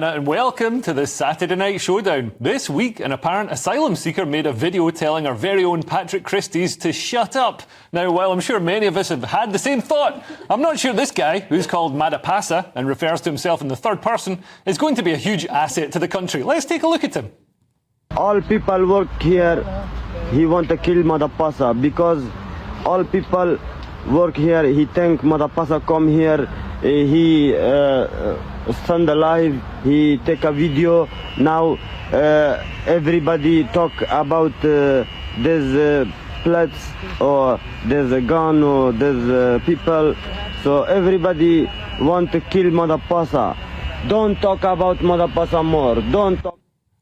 And welcome to the Saturday Night Showdown. This week, an apparent asylum seeker made a video telling our very own Patrick Christie's to shut up. Now, while I'm sure many of us have had the same thought, I'm not sure this guy, who's called Madapasa and refers to himself in the third person, is going to be a huge asset to the country. Let's take a look at him. All people work here, he want to kill Madapasa because all people work here, he think Madapasa come here, he stand alive, he take a video. Now everybody talk about there's plates or there's a gun or there's people. So everybody want to kill Madapasa. Don't talk about Madapasa more. Don't talk.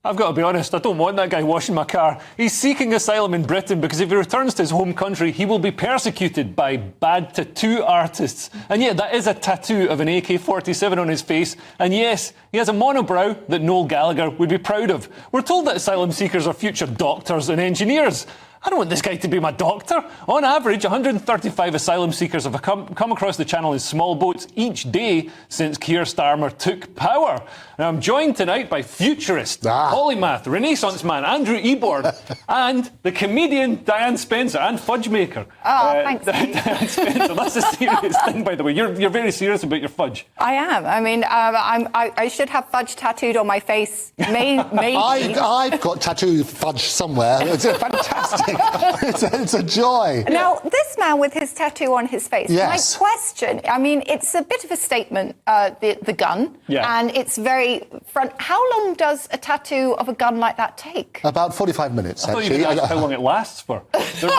I've got to be honest, I don't want that guy washing my car. He's seeking asylum in Britain because if he returns to his home country, he will be persecuted by bad tattoo artists. And yeah, that is a tattoo of an AK-47 on his face. And yes, he has a monobrow that Noel Gallagher would be proud of. We're told that asylum seekers are future doctors and engineers. I don't want this guy to be my doctor. On average, 135 asylum seekers have come across the channel in small boats each day since Keir Starmer took power. Now, I'm joined tonight by futurist, polymath, Renaissance man Andrew Eborn and the comedian Diane Spencer and fudge maker. Thanks. Diane Spencer. That's a serious thing, by the way. You're very serious about your fudge. I am. I mean, I should have fudge tattooed on my face. Maybe. I've got tattooed fudge somewhere. It's fantastic. It's a joy. Now, this man with his tattoo on his face, yes. My question, I mean, it's a bit of a statement, the gun, and it's very front. How long does a tattoo of a gun like that take? About 45 minutes, I thought actually. you were asking how long it lasts for. They're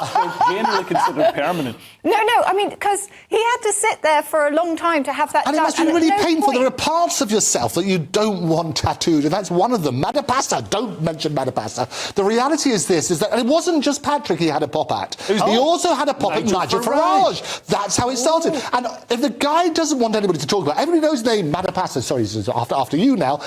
generally considered permanent. No, I mean, because he had to sit there for a long time to have that done. And it must be really painful. Point. There are parts of yourself that you don't want tattooed, and that's one of them. Madapasa, don't mention Madapasa. The reality is this, is that and it wasn't just Patrick he had a pop at. He also had a pop at Nigel Farage. That's how it started. And if the guy doesn't want anybody to talk about, everybody knows the name Madapasa. Sorry, this is after you now.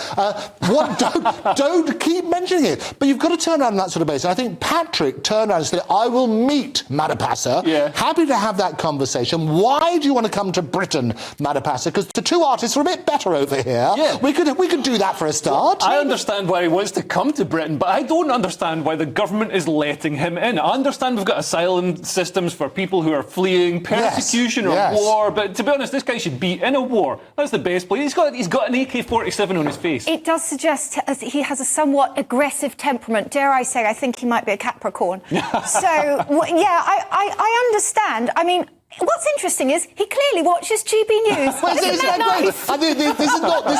Don't keep mentioning it. But you've got to turn around on that sort of basis. And I think Patrick turned around and said, I will meet Madapasa. Yeah. Happy to have that conversation. Why do you want to come to Britain, Madapasa? Because the two artists are a bit better over here. Yeah. We could do that for a start. I understand why he wants to come to Britain, but I don't understand why the government is letting him in. I understand we've got asylum systems for people who are fleeing persecution or war, but to be honest, this guy should be in a war. That's the best place. He's got an AK-47 on his face. It does suggest he has a somewhat aggressive temperament. Dare I say, I think he might be a Capricorn. So, yeah, I understand. I mean, what's interesting is he clearly watches GB News. Well, isn't that nice? I mean, this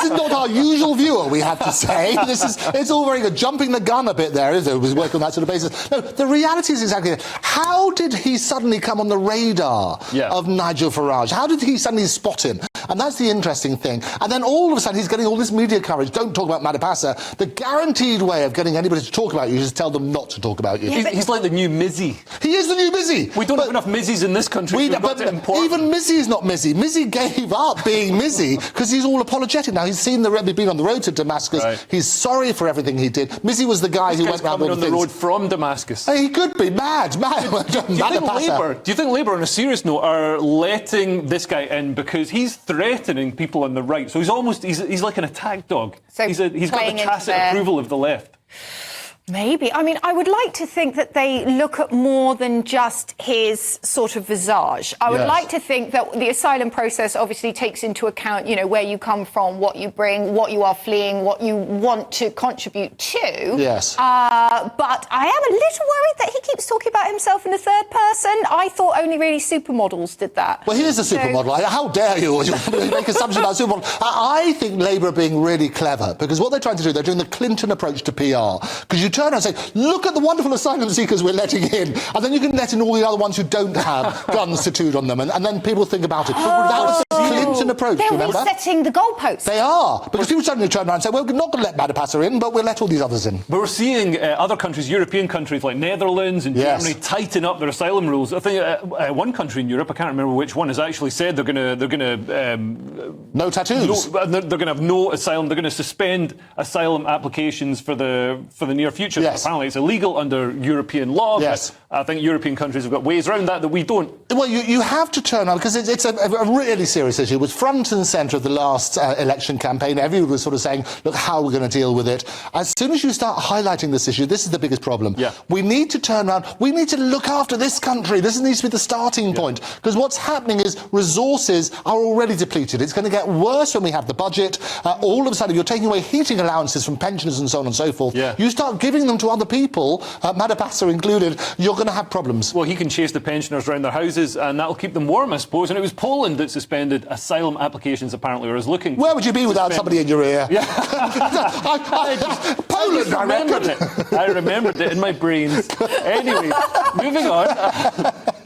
is not our usual viewer, we have to say. It's all very good. Jumping the gun a bit there, is it? It was working on that sort of basis. No, the reality is exactly that. How did he suddenly come on the radar of Nigel Farage? How did he suddenly spot him? And that's the interesting thing. And then all of a sudden he's getting all this media coverage. Don't talk about Madapasa. The guaranteed way of getting anybody to talk about you is to tell them not to talk about you. Yeah, he's like the new Mizzy. He is the new Mizzy. We don't have enough Mizzies in this country. But even Mizzy is not Mizzy. Mizzy gave up being Mizzy because he's all apologetic now. He's been on the road to Damascus. Right. He's sorry for everything he did. Mizzy was the guy who went round on the road from Damascus. He could be mad. Do you think Labour, on a serious note, are letting this guy in because he's threatening people on the right? So he's like an attack dog. So he's got the tacit approval of the left. Maybe. I mean, I would like to think that they look at more than just his sort of visage. I would like to think that the asylum process obviously takes into account, you know, where you come from, what you bring, what you are fleeing, what you want to contribute to. Yes. But I am a little worried that he keeps talking about himself in the third person. I thought only really supermodels did that. Well, he is a supermodel. How dare you make assumptions about supermodels? I think Labour are being really clever because what they're trying to do, they're doing the Clinton approach to PR. Because you turn around and say, look at the wonderful asylum seekers we're letting in, and then you can let in all the other ones who don't have guns tattooed on them, and then people think about it. That was the Clinton approach, they're remember? They're resetting the goalposts. They are, because people suddenly turn around and say, well, we're not going to let Madapasa in, but we'll let all these others in. But we're seeing other countries, European countries like Netherlands and Germany, tighten up their asylum rules. I think one country in Europe, I can't remember which one, has actually said they're going to no tattoos. They're going to have no asylum. They're going to suspend asylum applications for the near future. Yes. Apparently, it's illegal under European law. Yes. But I think European countries have got ways around that we don't. Well, you have to turn on because it's a really serious issue. was front and centre of the last election campaign. Everyone was sort of saying, look, how are we going to deal with it? As soon as you start highlighting this issue, this is the biggest problem. Yeah. We need to turn around. We need to look after this country. This needs to be the starting point. Because what's happening is resources are already depleted. It's going to get worse when we have the budget. All of a sudden, you're taking away heating allowances from pensioners and so on and so forth. Yeah. You start giving them to other people, Madapasa included, you're going to have problems. Well, he can chase the pensioners around their houses and that'll keep them warm, I suppose. And it was Poland that suspended asylum applications, apparently, or is looking... Where would you be without somebody in your ear? Yeah. Poland, I remembered it. I remembered it in my brains. Anyway, moving on.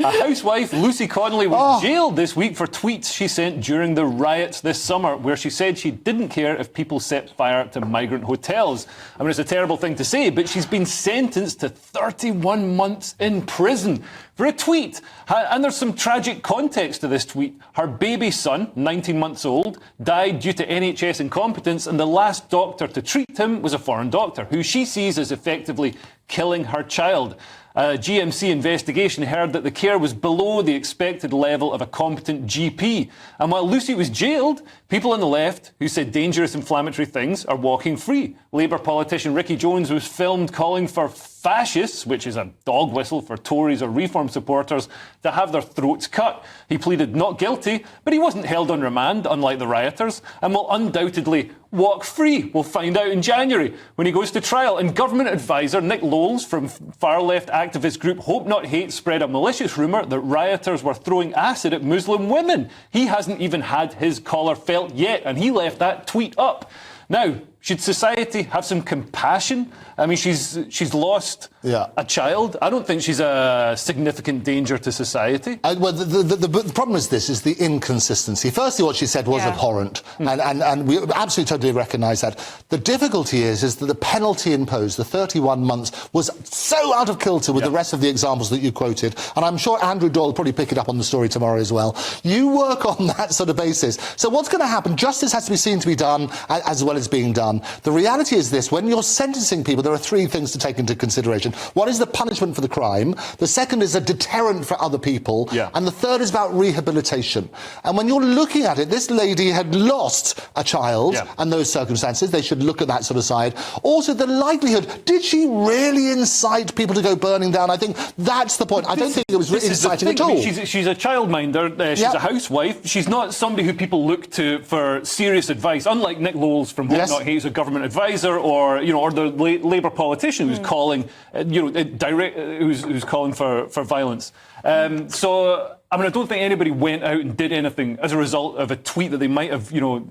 A housewife, Lucy Connolly, was jailed this week for tweets she sent during the riots this summer, where she said she didn't care if people set fire to migrant hotels. I mean, it's a terrible thing to say, but she's been sentenced to 31 months in prison for a tweet. And there's some tragic context to this tweet. Her baby son, 19 months old, died due to NHS incompetence, and the last doctor to treat him was a foreign doctor, who she sees as effectively killing her child. A GMC investigation heard that the care was below the expected level of a competent GP. And while Lucy was jailed, people on the left who said dangerous inflammatory things are walking free. Labour politician Ricky Jones was filmed calling for fascists, which is a dog whistle for Tories or Reform supporters, to have their throats cut. He pleaded not guilty, but he wasn't held on remand, unlike the rioters, and will undoubtedly walk free. We'll find out in January when he goes to trial. And government advisor Nick Lowles from far-left activist group Hope Not Hate spread a malicious rumour that rioters were throwing acid at Muslim women. He hasn't even had his collar felt yet, and he left that tweet up. Now, should society have some compassion? I mean, she's lost a child. I don't think she's a significant danger to society. Well, the problem is this, is the inconsistency. Firstly, what she said was abhorrent, and we absolutely totally recognise that. The difficulty is that the penalty imposed, the 31 months, was so out of kilter with the rest of the examples that you quoted, and I'm sure Andrew Doyle will probably pick it up on the story tomorrow as well. You work on that sort of basis. So what's going to happen? Justice has to be seen to be done as well as being done. The reality is this: when you're sentencing people, there are three things to take into consideration. One is the punishment for the crime, the second is a deterrent for other people, and the third is about rehabilitation. And when you're looking at it, this lady had lost a child, and those circumstances, they should look at that sort of side. Also, the likelihood, did she really incite people to go burning down? I think that's the point. I don't think it was inciting at all. I mean, she's a childminder, she's a housewife, she's not somebody who people look to for serious advice, unlike Nick Lowles from Hope Not Hate, who's a government advisor, or the Labour politician who's calling, who's calling for violence. So, I mean, I don't think anybody went out and did anything as a result of a tweet that they might have,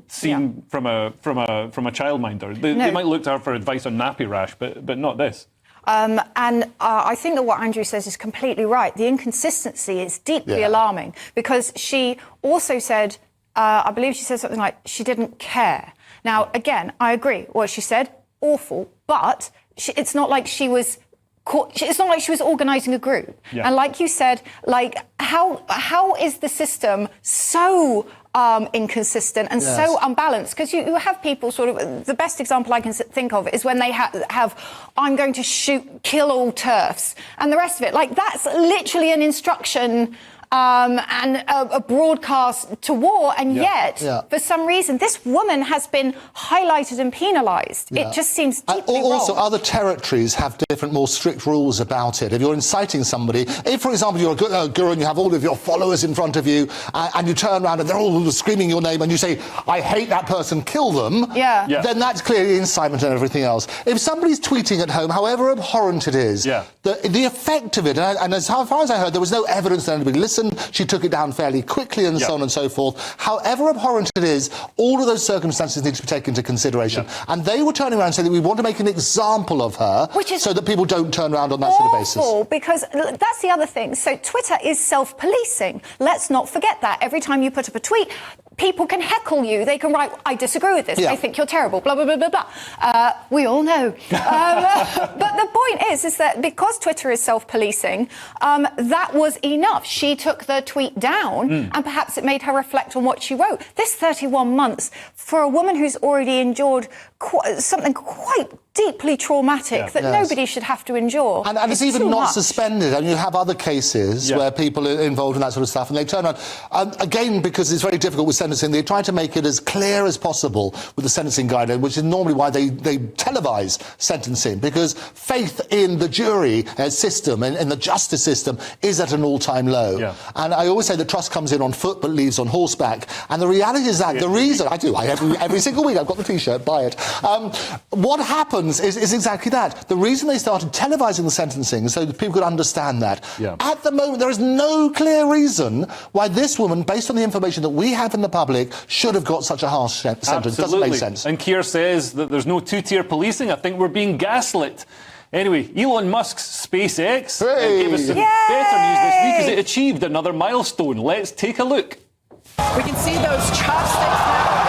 seen from a childminder. They might look to her for advice on nappy rash, but not this. I think that what Andrew says is completely right. The inconsistency is deeply alarming, because she also said, I believe she said something like she didn't care. Now, again, I agree. What she said, awful, but it's not like she was... It's not like she was organising a group. And like you said, how is the system so inconsistent and so unbalanced? Because you have people sort of... The best example I can think of is when they have I'm going to kill all TERFs, and the rest of it. Like, that's literally an instruction... and a broadcast to war, and yet, for some reason, this woman has been highlighted and penalised. It just seems deeply wrong. Also, other territories have different, more strict rules about it. If you're inciting somebody, if, for example, you're a guru and you have all of your followers in front of you, and you turn around and they're all screaming your name, and you say, I hate that person, kill them, then that's clearly incitement and everything else. If somebody's tweeting at home, however abhorrent it is, the effect of it, and as far as I heard, there was no evidence that anybody listened. She took it down fairly quickly and so on and so forth. However abhorrent it is, all of those circumstances need to be taken into consideration. And they were turning around and saying that we want to make an example of her so that people don't turn around on that sort of basis. Because that's the other thing. So Twitter is self-policing. Let's not forget that. Every time you put up a tweet, people can heckle you. They can write, I disagree with this. I think you're terrible, blah, blah, blah, blah, blah. We all know. But the point is that because Twitter is self-policing, that was enough. She took the tweet down, and perhaps it made her reflect on what she wrote. This 31 months, for a woman who's already endured something quite deeply traumatic that nobody should have to endure. And it's even not suspended. And you have other cases where people are involved in that sort of stuff, and they turn around. Again, because it's very difficult with sentencing, they try to make it as clear as possible with the sentencing guideline, which is normally why they televise sentencing, because faith in the jury system and in the justice system is at an all-time low. Yeah. And I always say that trust comes in on foot but leaves on horseback. And the reality is that the reason... every single week I've got the T-shirt, buy it. What happens is exactly that. The reason they started televising the sentencing is so that people could understand that. Yeah. At the moment, there is no clear reason why this woman, based on the information that we have in the public, should have got such a harsh sentence. Absolutely. Doesn't make sense. And Keir says that there's no two-tier policing. I think we're being gaslit. Anyway, Elon Musk's SpaceX gave us some better news this week as it achieved another milestone. Let's take a look. We can see those chopsticks now.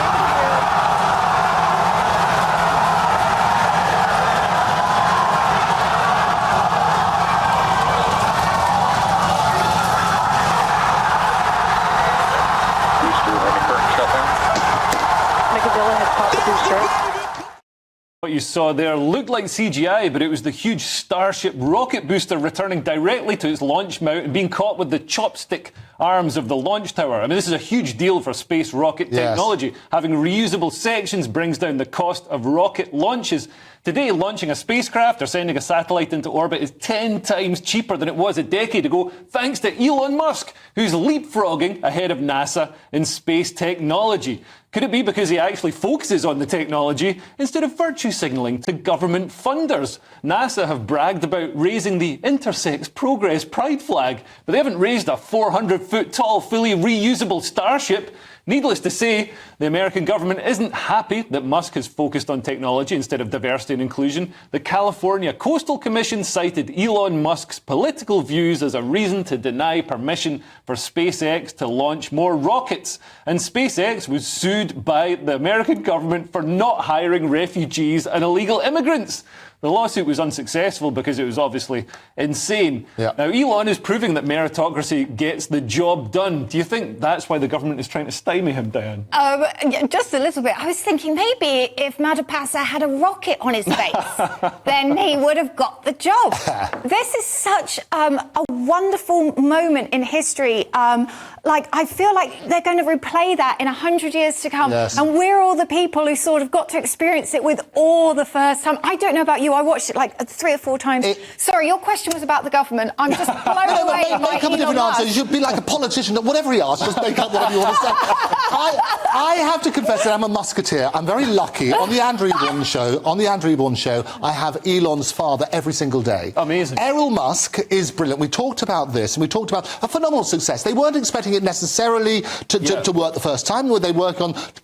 What you saw there looked like CGI, but it was the huge Starship rocket booster returning directly to its launch mount and being caught with the chopstick arms of the launch tower. I mean, this is a huge deal for space rocket technology. Having reusable sections brings down the cost of rocket launches. Today, launching a spacecraft or sending a satellite into orbit is 10 times cheaper than it was a decade ago, thanks to Elon Musk, who's leapfrogging ahead of NASA in space technology. Could it be because he actually focuses on the technology instead of virtue signalling to government funders? NASA have bragged about raising the Intersex Progress Pride flag, but they haven't raised a 400-foot-tall, fully reusable Starship. Needless to say, the American government isn't happy that Musk has focused on technology instead of diversity and inclusion. The California Coastal Commission cited Elon Musk's political views as a reason to deny permission for SpaceX to launch more rockets. And SpaceX was sued by the American government for not hiring refugees and illegal immigrants. The lawsuit was unsuccessful because it was obviously insane. Yeah. Now, Elon is proving that meritocracy gets the job done. Do you think that's why the government is trying to stymie him, Diane? Just a little bit. I was thinking maybe if Madhupasa had a rocket on his face, then he would have got the job. This is such a wonderful moment in history. I feel like they're going to replay that in 100 years to come. Yes. And we're all the people who sort of got to experience it with awe the first time. I don't know about you. I watched it like 3 or 4 times. Sorry, your question was about the government. I'm just blown away by Make up a different answer. You should be like a politician. Whatever he asks, just make up whatever you want to say. I have to confess that I'm a musketeer. I'm very lucky. On the Andrew Eborn show, I have Elon's father every single day. Amazing. Errol Musk is brilliant. We talked about this, and we talked about a phenomenal success. They weren't expecting it necessarily to work the first time. They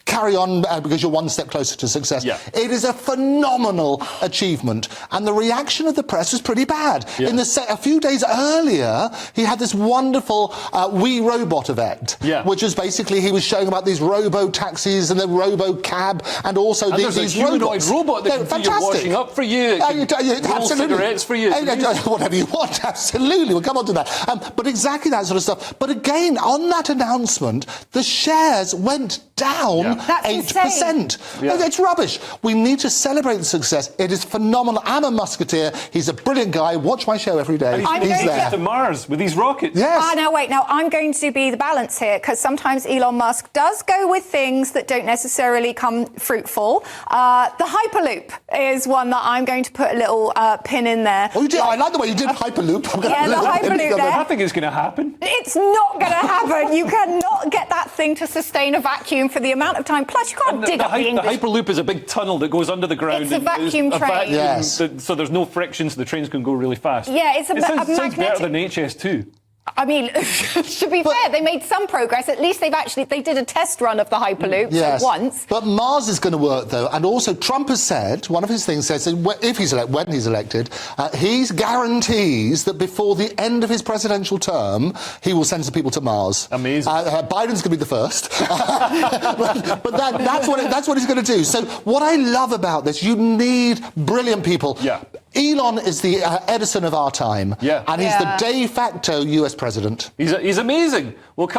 carry on because you're one step closer to success. Yeah. It is a phenomenal achievement, and the reaction of the press was pretty bad. Yeah. A few days earlier, he had this wonderful We Robot event, which was basically he was showing about these robo-taxis and the robo-cab, and also these humanoid robot that can do your washing up for you, roll cigarettes for you. Whatever you want, absolutely. We'll come on to that. But exactly that sort of stuff. But again, on that announcement, the shares went down 8%. It's rubbish. We need to celebrate the success. It is phenomenal. I'm a musketeer. He's a brilliant guy. Watch my show every day. He's there to Mars with these rockets. Yes. Now wait. Now I'm going to be the balance here, because sometimes Elon Musk does go with things that don't necessarily come fruitful. The Hyperloop is one that I'm going to put a little pin in there. Oh, you did. I like the way you did Hyperloop. The Hyperloop there. I think it's going to happen. It's not going to happen. You cannot get that thing to sustain a vacuum for the amount of time. Plus, you can't dig up the English. The Hyperloop is a big tunnel that goes under the ground. It's a vacuum train. Yes. So there's no friction, so the trains can go really fast. Yeah, it sounds better than HS2. I mean, to be fair, they made some progress. At least they did a test run of the Hyperloop once. But Mars is going to work, though. And also, Trump has said, one of his things says, when he's elected, he guarantees that before the end of his presidential term, he will send some people to Mars. Amazing. Biden's going to be the first. but that's what he's going to do. So what I love about this, you need brilliant people. Yeah. Elon is the Edison of our time. Yeah. And he's the de facto US president. He's amazing. We'll come